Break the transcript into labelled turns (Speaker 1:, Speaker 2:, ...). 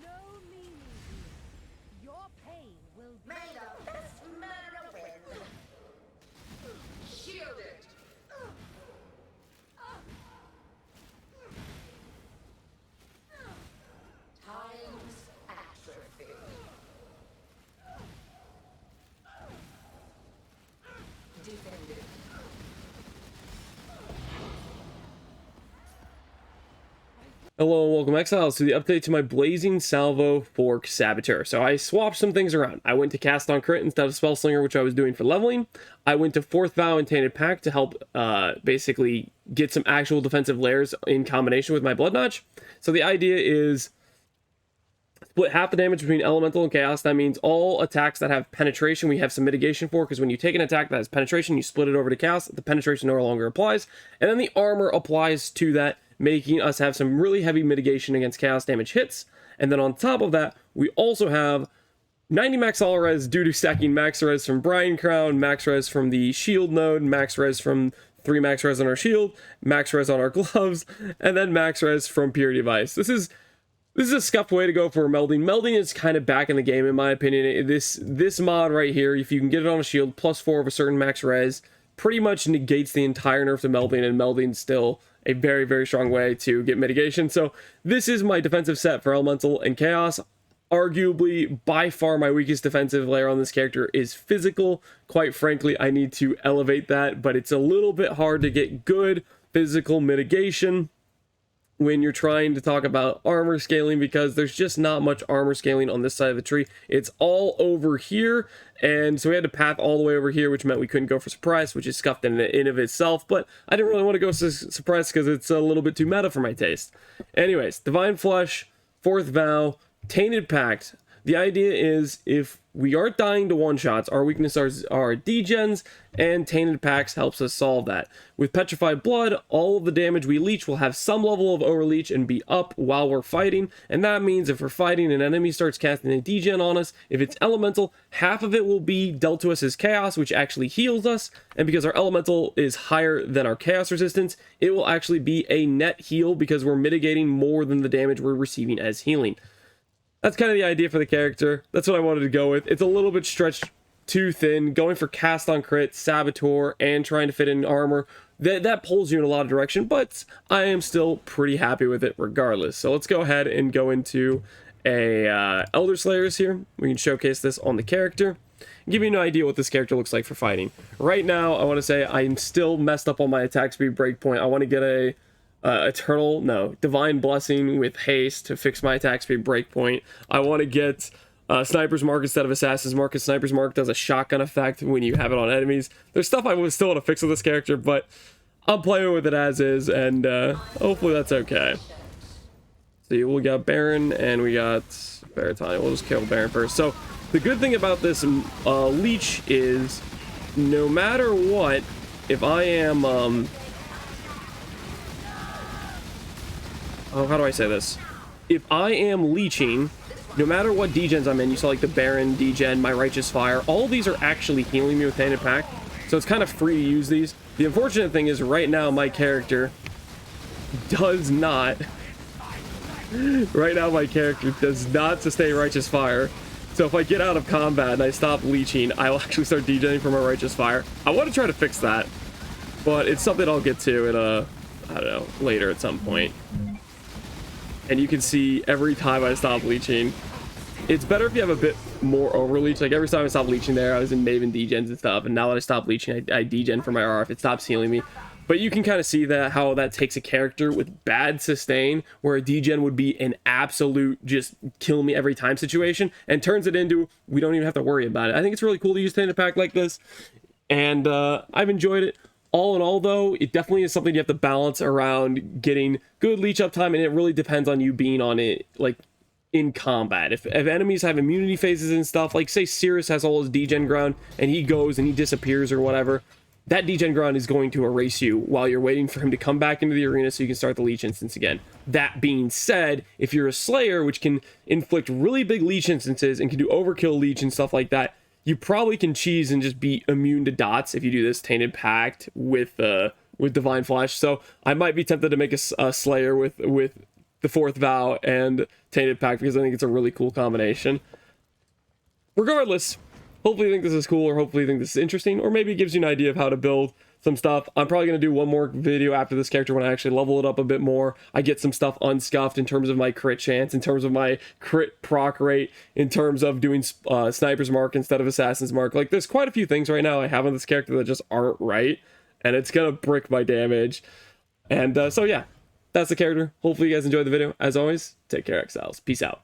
Speaker 1: no meaning here. Your pain will be.
Speaker 2: May the best murderer win. Shield it. Time's atrophy. Defend it.
Speaker 3: Hello and welcome Exiles to the update to my Blazing Salvo Fork Saboteur. So I swapped some things around. I went to Cast on Crit instead of Spell Slinger, which I was doing for leveling. I went to 4th Vow and Tainted Pact to help basically get some actual defensive layers in combination with my Blood Notch. So the idea is split half the damage between Elemental and Chaos. That means all attacks that have penetration we have some mitigation for, because when you take an attack that has penetration, you split it over to Chaos, the penetration no longer applies. And then the armor applies to that, making us have some really heavy mitigation against chaos damage hits. And then on top of that, we also have 90 max all res due to stacking max res from Brian Crown, max res from the shield node, max res from 3 max res on our shield, max res on our gloves, and then max res from Purity of Ice. This is a scuffed way to go for melding. Melding is kind of back in the game in my opinion. This mod right here, if you can get it on a shield, +4 of a certain max res, pretty much negates the entire nerf to melding, and melding's still a very, very strong way to get mitigation. So this is my defensive set for Elemental and Chaos. Arguably, by far, my weakest defensive layer on this character is physical. Quite frankly, I need to elevate that, but it's a little bit hard to get good physical mitigation when you're trying to talk about armor scaling, because there's just not much armor scaling on this side of the tree. It's all over here, and so we had to path all the way over here, which meant we couldn't go for Surprise, which is scuffed in of itself, but I didn't really want to go Surprise because it's a little bit too meta for my taste. Anyways, Divine Flesh, 4th Vow, Tainted Pact. The idea is, if we aren't dying to one-shots, our weakness are degens, and Tainted Pacts helps us solve that. With Petrified Blood, all of the damage we leech will have some level of overleech and be up while we're fighting, and that means if we're fighting, an enemy starts casting a degen on us, if it's Elemental, half of it will be dealt to us as Chaos, which actually heals us, and because our Elemental is higher than our Chaos resistance, it will actually be a net heal because we're mitigating more than the damage we're receiving as healing. That's kind of the idea for the character. That's what I wanted to go with. It's a little bit stretched too thin. Going for Cast on Crit, Saboteur, and trying to fit in armor, that pulls you in a lot of direction, but I am still pretty happy with it regardless. So let's go ahead and go into a Elder Slayers here. We can showcase this on the character. Give you an idea what this character looks like for fighting. Right now, I want to say I'm still messed up on my attack speed breakpoint. I want to get a Divine Blessing with haste to fix my attack speed breakpoint. I want to get Sniper's Mark instead of Assassin's Mark, because Sniper's Mark does a shotgun effect when you have it on enemies. There's stuff I would still want to fix with this character, but I'm playing with it as is, and hopefully that's okay. See, we got Baron and we got Baritani. We'll just kill Baron first. So the good thing about this leech is, no matter what, if I am how do I say this? If I am leeching, no matter what degens I'm in, you saw like the Baron degen, my Righteous Fire, all of these are actually healing me with Tainted Pact, so it's kind of free to use these. The unfortunate thing is right now my character does not sustain Righteous Fire. So if I get out of combat and I stop leeching, I'll actually start degenning from my Righteous Fire. I want to try to fix that, but it's something I'll get to in I don't know, later at some point. And you can see every time I stop leeching, it's better if you have a bit more overleech. Like every time I stop leeching there, I was in Maven degens and stuff, and now that I stop leeching, I degen for my R if it stops healing me. But you can kind of see that how that takes a character with bad sustain, where a degen would be an absolute just kill me every time situation, and turns it into we don't even have to worry about it. I think it's really cool to use Tainted Pact like this, and I've enjoyed it. All in all, though, it definitely is something you have to balance around getting good leech uptime, and it really depends on you being on it, like, in combat. If enemies have immunity phases and stuff, like, say Cirrus has all his degen ground, and he goes and he disappears or whatever, that degen ground is going to erase you while you're waiting for him to come back into the arena so you can start the leech instance again. That being said, if you're a Slayer, which can inflict really big leech instances and can do overkill leech and stuff like that, you probably can cheese and just be immune to dots if you do this Tainted Pact with Divine Flesh. So I might be tempted to make a Slayer with the Fourth Vow and Tainted Pact because I think it's a really cool combination. Regardless, hopefully you think this is cool, or hopefully you think this is interesting, or maybe it gives you an idea of how to build some stuff. I'm probably going to do one more video after this character when I actually level it up a bit more. I get some stuff unscuffed in terms of my crit chance, in terms of my crit proc rate, in terms of doing Sniper's Mark instead of Assassin's Mark. Like, there's quite a few things right now I have on this character that just aren't right, and it's going to brick my damage. And so yeah, that's the character. Hopefully you guys enjoyed the video. As always, take care, Exiles. Peace out.